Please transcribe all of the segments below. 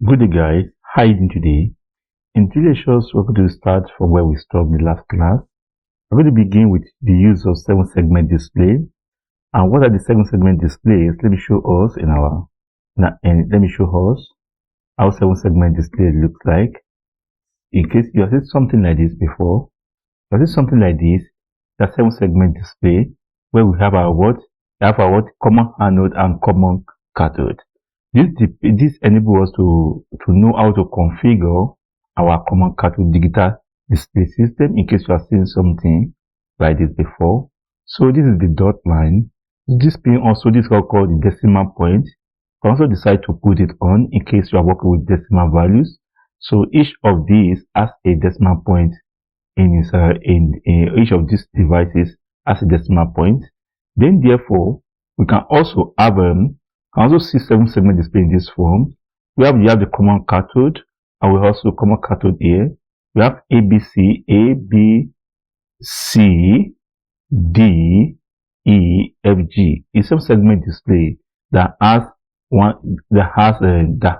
Good day guys, how are you doing today? In today's lectures, we're going to start from where we stopped in the last class. We're going to begin with the use of 7-segment display. And what are the 7-segment displays? Let me show us how 7-segment display looks like. In case you have seen something like this before, the 7-segment display where we have our common anode and common cathode. This enables us to know how to configure our common cathode digital display system in case you have seen something like this before. So this is the dot line. This pin also, this is called the decimal point. You can also decide to put it on in case you are working with decimal values. So each of these has a decimal point in each of these devices has a decimal point. Then therefore, we can also have can also see 7-segment display in this form. We have the common cathode, and we also common cathode here. We have ABC, A, B, C, D, E, F, G. It's a 7-segment display that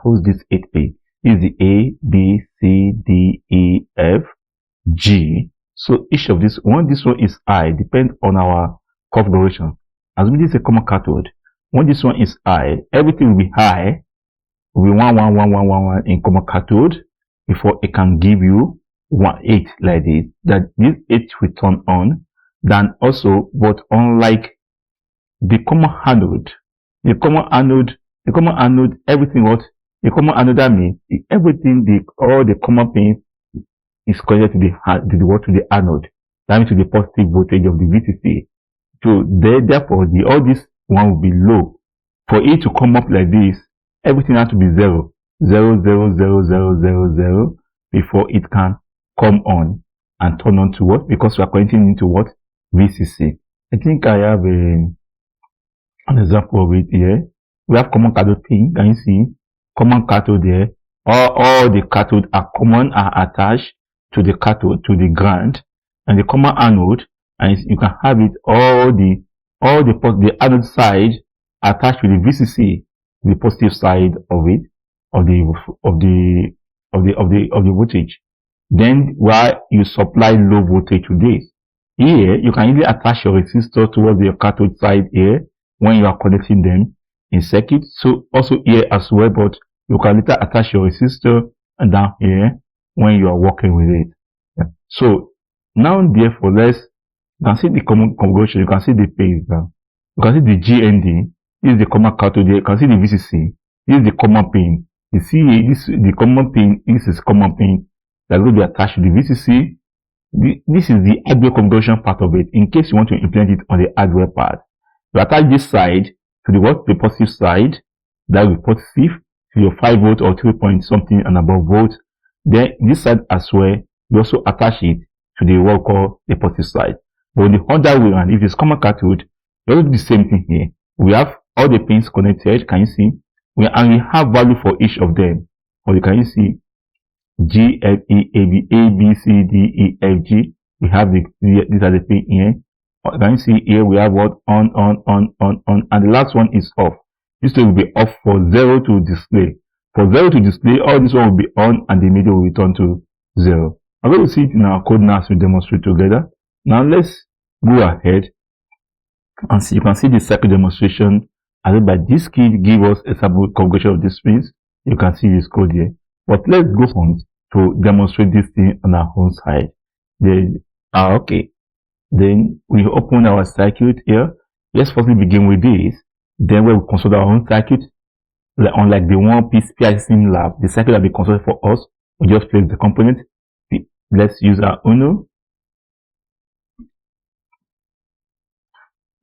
holds this 8 pin. Is the A, B, C, D, E, F, G. So each of this one is I, depends on our configuration. As we is a common cathode. When this one is high, everything will be high. Will be 1, 1, 1, 1, 1, 1 in common cathode before it can give you 8 like this. That this 8 will turn on. Then also, but unlike the common anode, everything that means all the common pins is connected to the anode. That means to the positive voltage of the VCC. So therefore, all this one will be low. For it to come up like this, everything has to be 0, 0, 0, 0, 0, 0, 0 before it can come on and turn on to what? Because we are connecting into what? VCC. I think I have an example of it here. We have common cathode pin. Can you see? Common cathode there. All the cathode are attached to the cathode, to the ground, and the common anode, and you can have it all the anode side attached to the VCC, the positive side of it, of the voltage. Then while you supply low voltage to this, here you can easily attach your resistor towards the cathode side here when you are connecting them in circuit. So also here as well, but you can later attach your resistor and down here when you are working with it. Yeah. So now therefore you can see the common configuration, you can see the phase now. You can see the GND, this is the common cathode here, you can see the VCC, this is the common pin. You see the common pin, this is common pin that will be attached to the VCC. This is the hardware configuration part of it, in case you want to implement it on the hardware part. You attach this side to the positive side, that will be positive, to your 5 volt or 3 point something and above volt. Then this side as well, you also attach it to the what we call the positive side. But on the other way around, if it's common cathode, we also do the same thing here. We have all the pins connected, can you see? And we have value for each of them. Or can you see? G, F, E, A, B, C, D, E, F, G. We have these are the pins here. Can you see here? We have what? On, and the last one is off. This will be off for 0 to display. For 0 to display, all this one will be on and the middle will return to 0. I'm going to see it in our code now as we demonstrate together. Now let's go ahead and see. You can see the circuit demonstration added by this key give us a sample configuration of these pins. You can see this code here. But let's go on to demonstrate this thing on our own side. Okay. Then we open our circuit here. Let's firstly begin with this. Then we will consult our own circuit. Unlike the one piece PIC lab, the circuit that will be consulted for us, we just place the component. Let's use our Uno.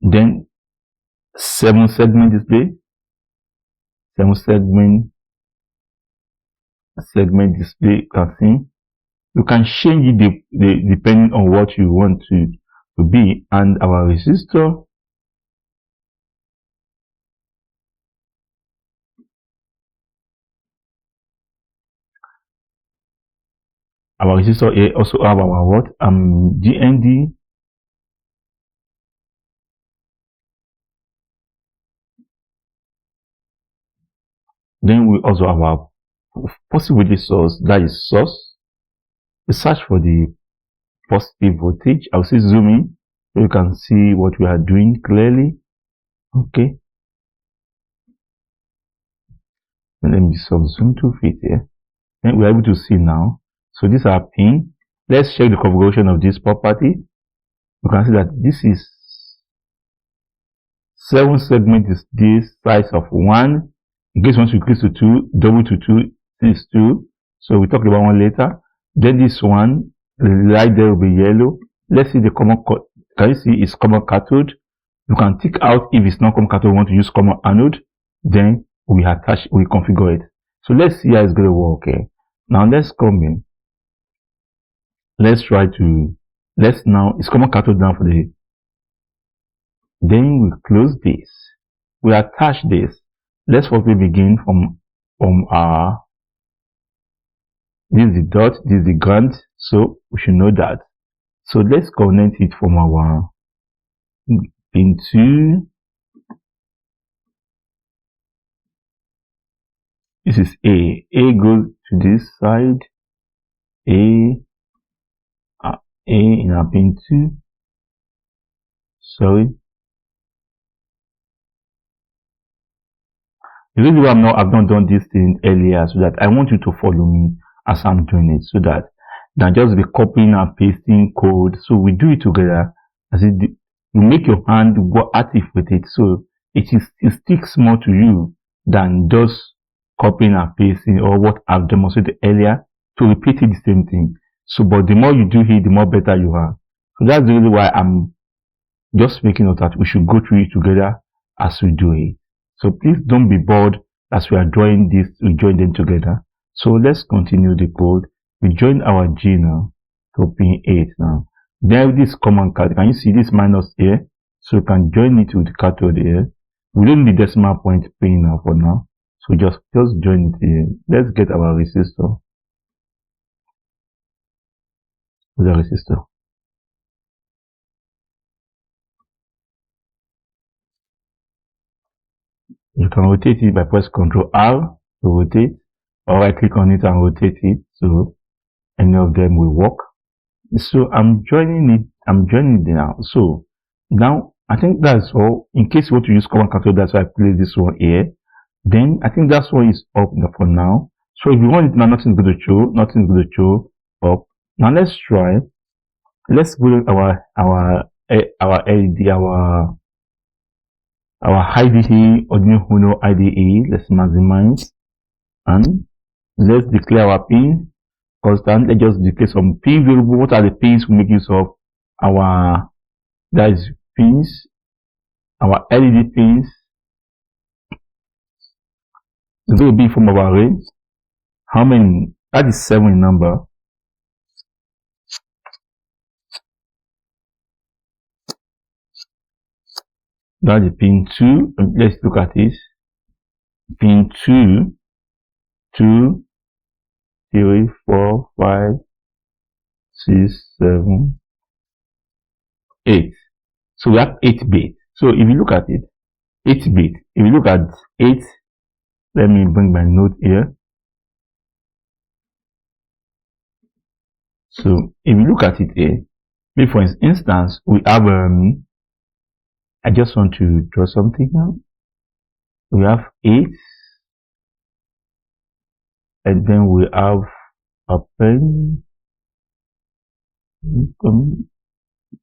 Then 7-segment display. 7-segment display. You can see. You can change it depending on what you want to be. And our resistor. Our resistor here also have our what? GND. Then we also have our positive voltage source, that is source. We search for the positive voltage. I'll say zoom in so you can see what we are doing clearly. Okay. And let me zoom to fit here. Then we're able to see now. So these are pin. Let's check the configuration of this property. You can see that this is 7 segment is this size of 1. In case you want to increase to 2, double to 2 is 2. So we'll talk about 1 later. Then this one, the light there will be yellow. Let's see the common, can you see it's common cathode? You can tick out if it's not common cathode, we want to use common anode. Then we attach, we configure it. So let's see how it's going to work. Okay. Now let's come in. Let's try to, it's common cathode now for the, then we close this. We attach this. Let's first begin from our, this is the dot, this is the ground, so we should know that. So let's connect it from our pin 2. This is A. A goes to this side. A in our pin 2. Sorry. The reason why I've not done this thing earlier, so that I want you to follow me as I'm doing it, so that than just be copying and pasting code. So we do it together. As it, you make your hand go active with it, so it sticks more to you than just copying and pasting or what I've demonstrated earlier to repeat it the same thing. So, but the more you do it, the more better you are. So that's the reason why I'm just making note that we should go through it together as we do it. So please don't be bored as we are drawing this, we join them together. So let's continue the code. We join our G now to pin 8 now. Then this common cathode, can you see this minus here? So you can join it with the cathode here. We don't need decimal point pin now for now. So just join it here. Let's get our resistor. The resistor. You can rotate it by press Ctrl R to rotate, or right click on it and rotate it, so any of them will work. So I'm joining it now. So now I think that's all. In case you want to use common cathode, that's why I place this one here. Then I think that one is up for now. So if you want it now, nothing's going to show up. Now let's try. Let's go to our LED, our IDE, Arduino Uno IDE. Let's maximize and let's declare our pin constant. Let's just declare some pin variable. What are the pins we make use of? Our pins, our LED pins. It's going to be from our array. How many? That is 7 in number. That's the pin 2. Let's look at this. Pin 2, 2, 3, 4, 5, 6, 7, 8. So we have 8 bits. So if you look at it, 8 bits. If you look at 8, let me bring my note here. So if you look at it here, maybe for instance, we have I just want to draw something now. We have 8, and then we have a pen,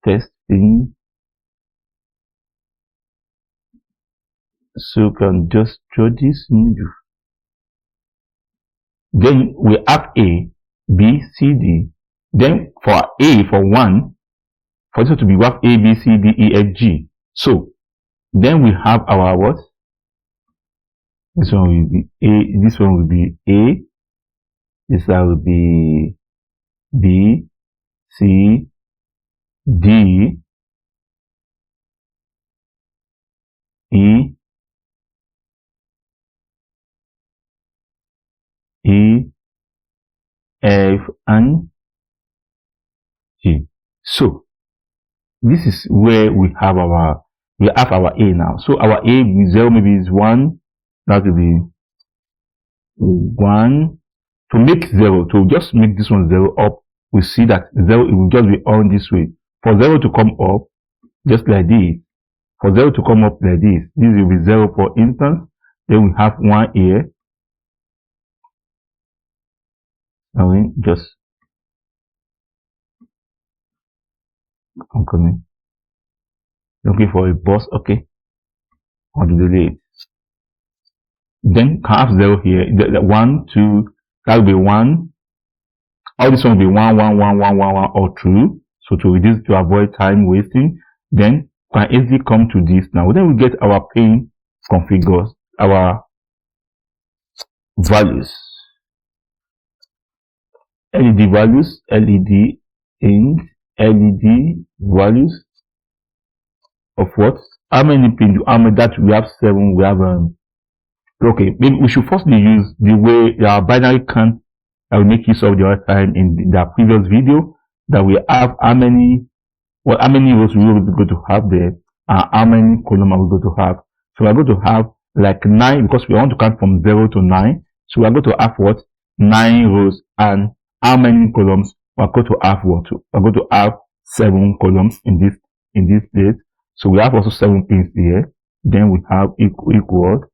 testing. So you can just draw this. Then we have A, B, C, D. Then for A, for 1, for this to be, we have A, B, C, D, E, F, G. So then we have our what? This one will be A, this one will be A, this one will be B, C, D, E, F, and G. So this is where we have our A now. So our A is 0, maybe is 1. That will be 1. To make 0, to just make this one 0 up, we see that 0, it will just be on this way. For 0 to come up, just like this. For 0 to come up like this will be 0 for instance. Then we have 1 here. And we just I'm coming. Looking for a bus, okay. Or to delete. Then have 0 here. The 1, 2, that will be 1. All this one will be 1, 1, 1, 1, 1, 1, or 2. So to reduce, to avoid time wasting, then we can easily come to this now. Then we get our pin configures, our values. LED values, LED in, LED values of what? How many pins? How many? That we have 7. We have okay. Maybe we should firstly use the way our binary count that we make use of the other time in the previous video. That we have how many rows we are going to have there, and how many columns are we going to have. So we are going to have like 9 because we want to count from 0 to 9. So we are going to have what? 9 rows, and how many columns? We are going to have what? We are going to have 7 columns in this place. So we have also 7 pins here. Then we have equal.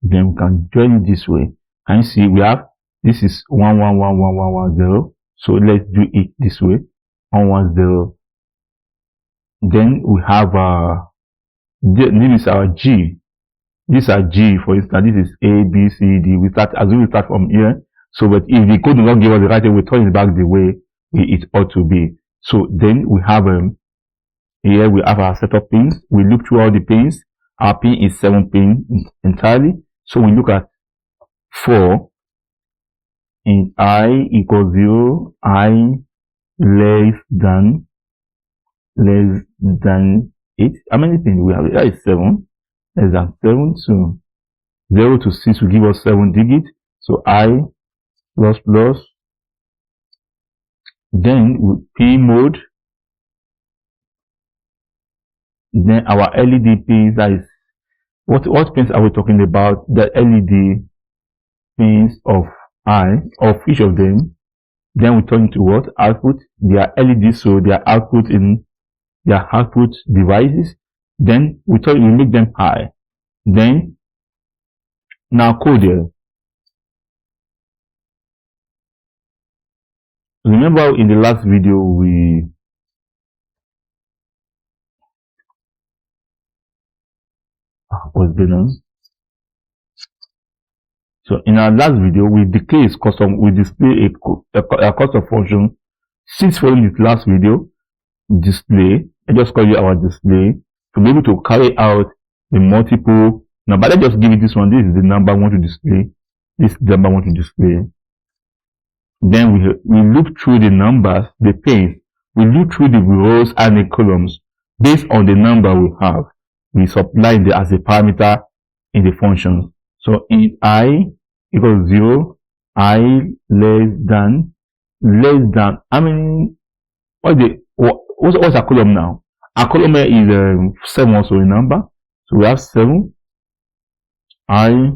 Then we can join it this way. Can you see we have this is 1 1 1 1 1 1 0. So let's do it this way. 1 1 0. Then we have this is our G. This is our G, for instance. This is A, B, C, D. We start from here. So but if the code does not give us the right way, we turn it back the way it ought to be. So then we have here we have our setup pins. We look through all the pins. Our pin is 7 pins entirely. So we look at 4 in I equals 0, I less than 8. How many pins do we have? That is 7. Less than 7. So 0 to 6 will give us 7 digits. So I plus plus. Then with P mode. Then our LED pins, that is what pins are we talking about? The LED pins of each of them. Then we turn to what? Output. They are LEDs, so they are output in their output devices. Then we make them high. Then now code. Remember in the last video what's going on? So in our last video we display a custom function. Since following this last video, display, I just call it our display to be able to carry out the multiple. Now, but let's just give it this one. This is the number I want to display. This is the number I want to display. Then we look through the numbers, the pins. We look through the rows and the columns based on the number we have. We supply it as a parameter in the function. So in I equals 0, I less than, how many, what's a column now? A column is 7 also a number. So we have 7. I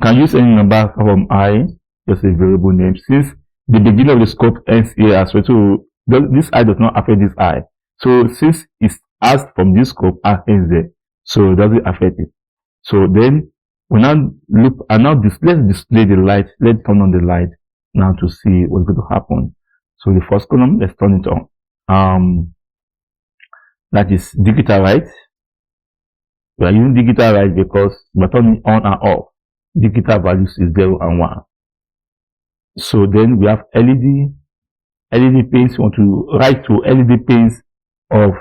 can use any number from I, just a variable name. Since the beginning of the scope ends here as well, so this I does not affect this I. So since it's asked from this scope and ends there, so it doesn't affect it. So then we now look and now let's display the light. Let's turn on the light now to see what's going to happen. So the first column, let's turn it on. That is digital light. We are using digital light because we're turning on and off. Digital values is 0 and 1. So then we have LED pins. We want to write to LED pins of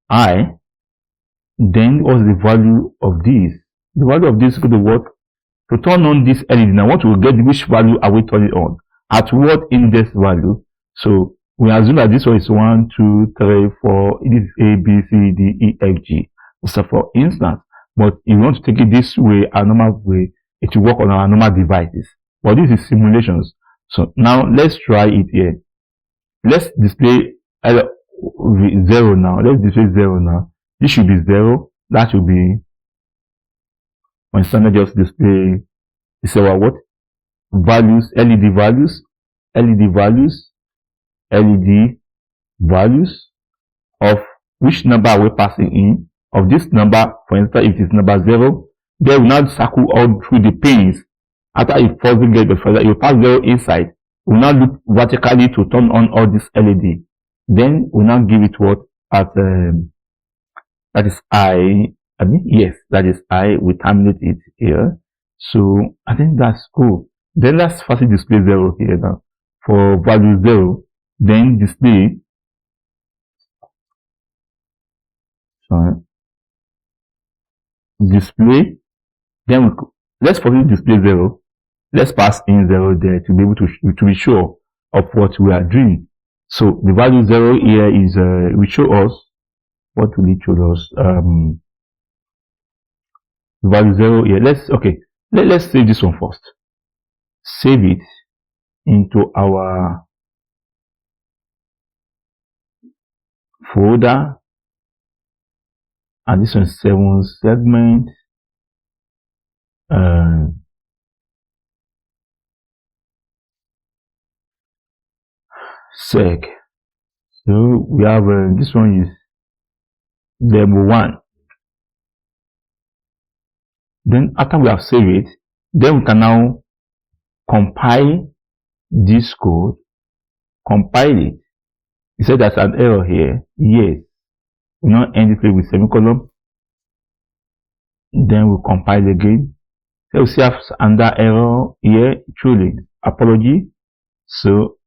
I. Then what's the value of this? The value of this is going to work. To turn on this LED, now what will get which value are we turning on? At what index value? So we assume that this one is 1, 2, 3, 4. It is A, B, C, D, E, F, G. So for instance, but if you want to take it this way, a normal way, it will work on our normal devices. But this is simulations. So now let's try it here. Let's display 0 now. Let's display 0 now. This should be 0. That should be For instance, let's just display this our what? Values, LED values, LED values, LED values of which number are we passing in. Of this number, for instance, if it's number 0, they will now circle all through the pins. After it first get the further, you pass 0 inside. We will now look vertically to turn on all this LED. Then we now give it what as that is yes, that is I. We terminate it here. So I think that's cool. Then let's firstly display 0 here now. For value 0, then display. Display. Then let's firstly display 0. Let's pass in 0 there to be able to be sure of what we are doing. So the value 0 here is will show us what will it show us. The value 0 here. Let's save this one first. Save it into our folder, and this one 7 segment. Seg. So we have this one is demo 1. Then after we have saved it, then we can now compile this code, compile it. You said there's an error here. Yes. We now end it with semicolon. Then we compile again. So we see have another error here. Truly, apology. So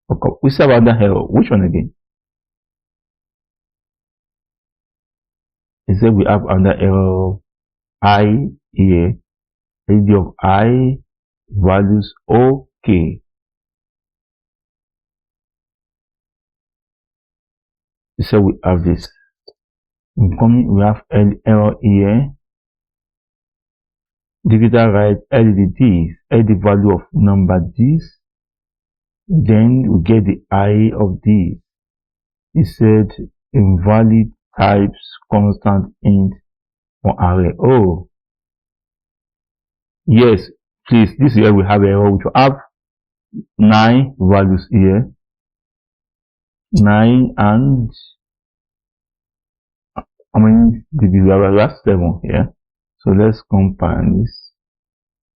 okay, we see another error. Which one again? It said we have another error. I here. ID of I values okay. So we have this. Incoming, we have error here. Digital write LED value of number this. Then we get the I of this. It said invalid types constant int for array. Oh, yes, please. This here we have error. We have 9 values here. 9 and how many did we have? 7 here. So let's compare this.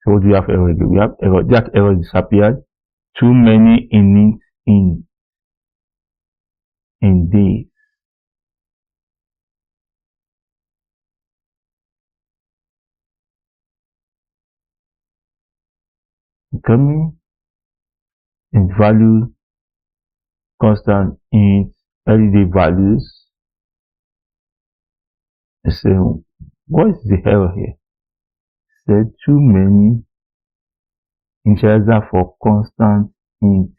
So what do we have error? We have error. That error disappeared. Too many init in this. Coming in value constant int LED values. So what is the error here? Said too many initializer for constant int.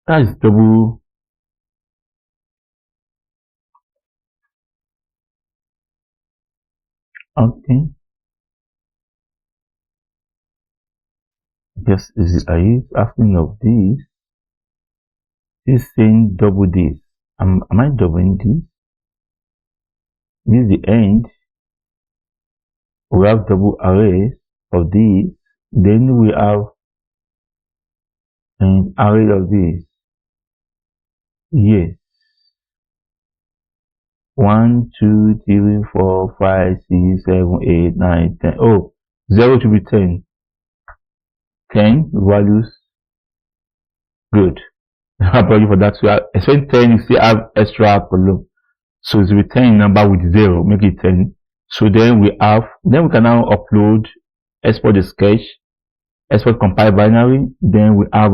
That is double. Okay. Yes, are you asking of this? This saying double this. Am I doubling this? This is the end. We have double arrays of this. Then we have an array of this. Yes. 1, 2, 3, 4, 5, 6, 7, 8, 9, 10. Oh, 0 to be 10. 10 values. Good. Apology for that. So especially 10, you still have extra column. So it's return number with 0, make it 10. So then we can now upload, export the sketch, export compile binary. Then we have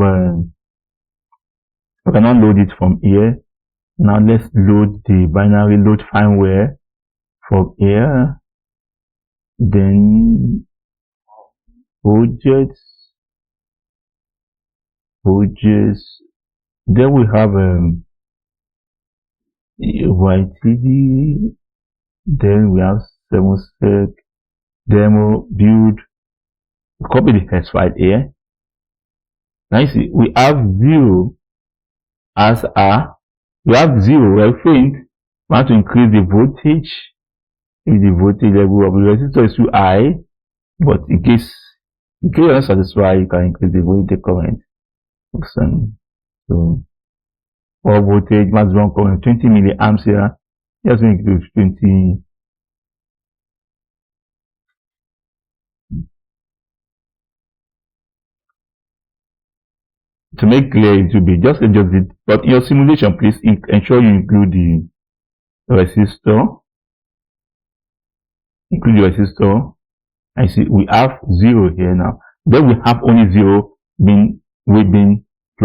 we can now load it from here. Now let's load the binary, load firmware from here. Then projects. Then we have YTD. Then we have 7sec demo build. Copy the text file here. Now you see we have 0 as R. We have 0, we're faint. We want to increase the voltage. If the voltage level of the resistor is too high, but in case you're not satisfied, you can increase the voltage current. So for voltage maximum current 20 milliamps here, just make it 20. To make clear, it will be just adjust it, but in your simulation, please ensure you include the resistor. Include the resistor. I see we have 0 here now. Then we have only 0 being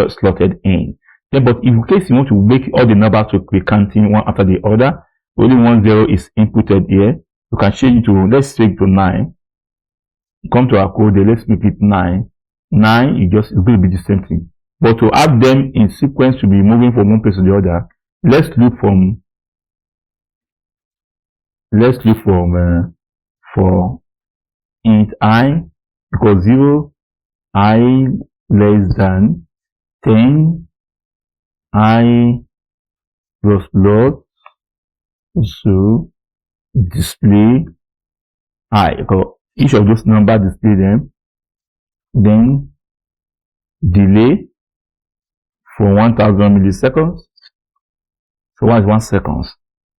slotted in. Then, but in case you want to make all the numbers to be counting one after the other, only 1 0 is inputted here. You can change it to, let's take to 9. Come to our code, let's make it 9. 9, it's going to be the same thing. But to have them in sequence to be moving from one place to the other, let's look for int I, because 0 I less than 10 I plus float. So display I, because each of those numbers display them. Then delay for 1000 milliseconds. So what is 1 second?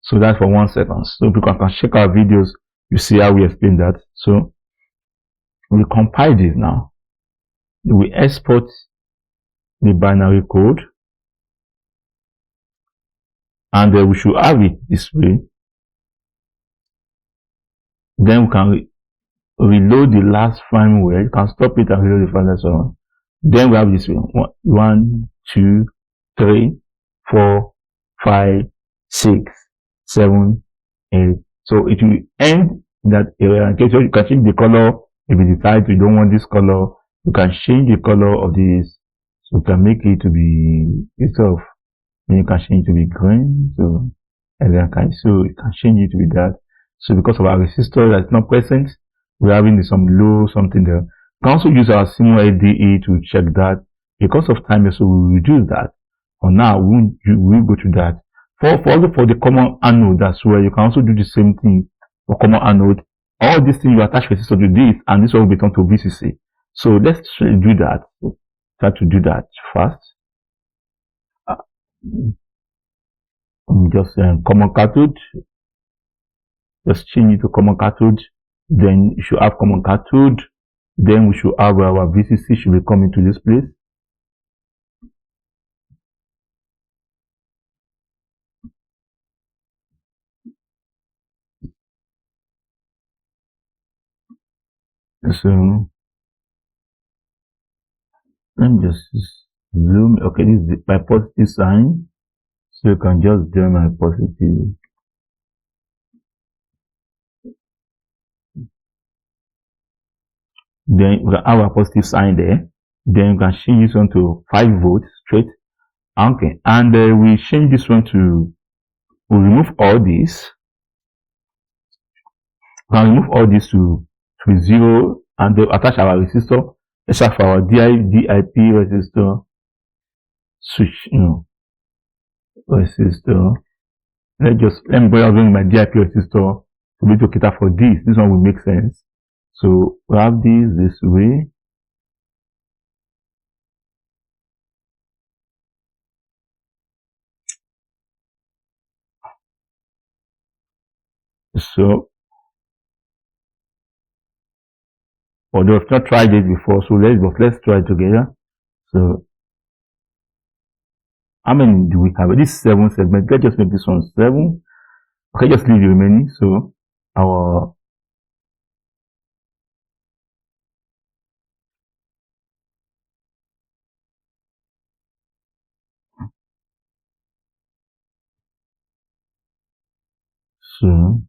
So that's for 1 second. So people can check our videos, you see how we explain that. So we compile this now. We export the binary code, and we should have it this way. Then we can reload the last firmware. You can stop it and reload the firmware. So then we have this way: 1, 2, 3, 4, 5, 6, 7, 8. So it will end in that area. In case you can change the color. If you decide you don't want this color, you can change the color of this. So you can make it to be itself. Then you can change it to be green. So you can change it to be that. So because of our resistor that's not present, we're having some low something there. You can also use our Simo IDE to check that. Because of time, so we reduce that. For now, we'll go to that. For the common anode, that's where you can also do the same thing for common anode. All these things you attach resistor to this, and this will be turned to VCC. So let's do that. Try to do that fast. Just common cathode. Just change it to common cathode. Then you should have common cathode. Then we should have our VCC should be coming to this place. So let me just zoom. Okay, this is my positive sign. So you can just do my positive. Then we can have a positive sign there. Then you can change this one to 5 volts straight. Okay, and we change this one to, we remove all this. We can remove all this to 0, and then attach our resistor. Let's have our DIP resistor switch, resistor. Let me go out with my DIP resistor to be able to cater for this. This one will make sense. So we have this way. So although I've not tried it before, so let's try it together. So how many do we have? This 7 segment. Let's just make this one 7. Okay, just leave the remaining. So our so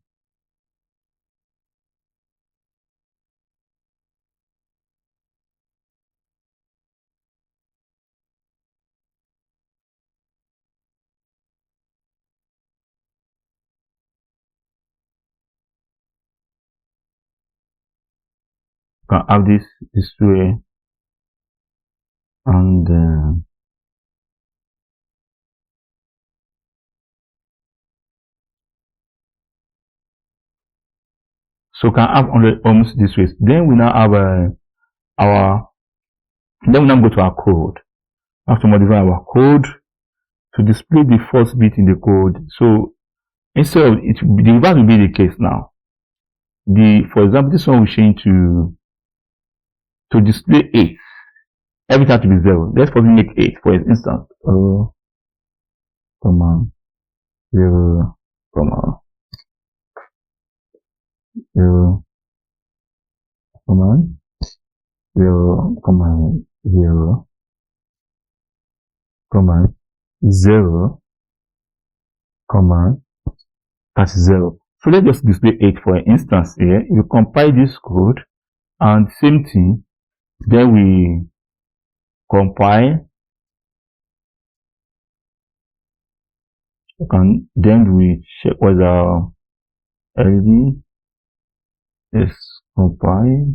can have this way, and So we can have 100 ohms this way. Then we now have then we now go to our code. We have to modify our code to display the first bit in the code. So instead of it, the reverse will be the case now. For example, this one will change to display 8. Every time to be 0. Let's first make 8 for instance. 0, 0, 0, 0, 0, 0, that's 0. So let's just display 8 for instance here. You compile this code and same thing. Then we compile and then we check whether our LED is compile.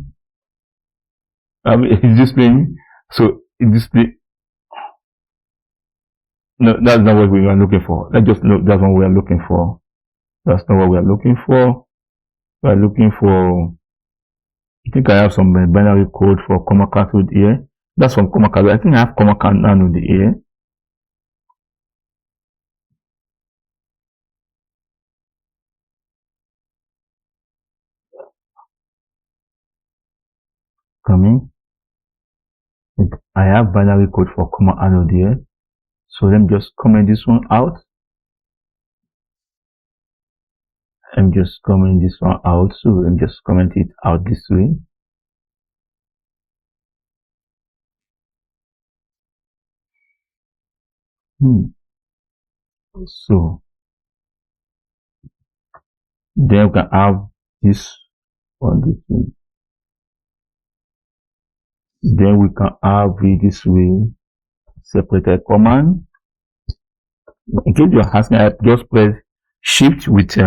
It's displaying. So it display. No, that's not what we are looking for. Let's just look. That's what we are looking for. That's not what we are looking for. We are looking for. I think I have some binary code for comma cathode here. That's from comma cathode. I think I have comma anode here. Coming. I have binary code for comma anode here. So let me just comment this one out. I'm just commenting this one out. So let me just comment it out this way. So then we can have this on this way. Then we can have it this way, separated command. In case you're asking, I just press shift with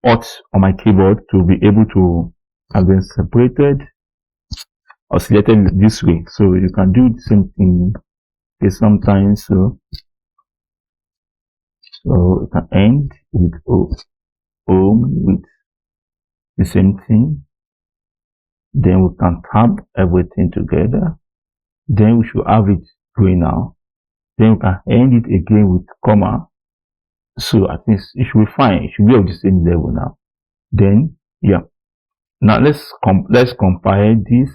Alt on my keyboard to be able to have them separated or selected this way. So you can do the same thing sometimes. So you can end with ohm with the same thing. Then we can tab everything together. Then we should have it going now. Then we can end it again with comma. So at least it should be fine. It should be of the same level now. Then yeah. Now let's compile this.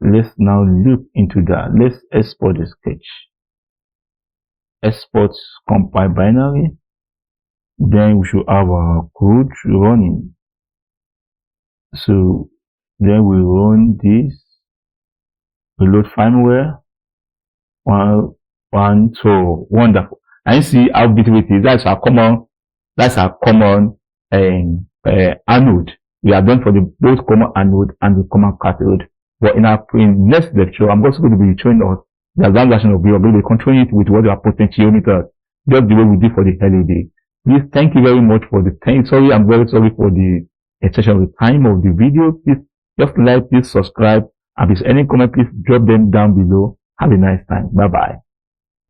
Let's now look into that. Let's export the sketch. Export compile binary. Then we should have our code running. So then we run this. We load firmware. One, so wonderful. And you see how beautiful it is. That's our common anode. We are done for both common anode and the common cathode. But in our next lecture, I'm also going to be showing us the advanced version of it. We're going to be controlling it with what are potentiometers, just the way we did for the LED. Please, thank you very much for the time. Sorry, I'm very sorry for the extension of the time of the video. Please just like, please subscribe, and if there's any comment, please drop them down below. Have a nice time. Bye bye.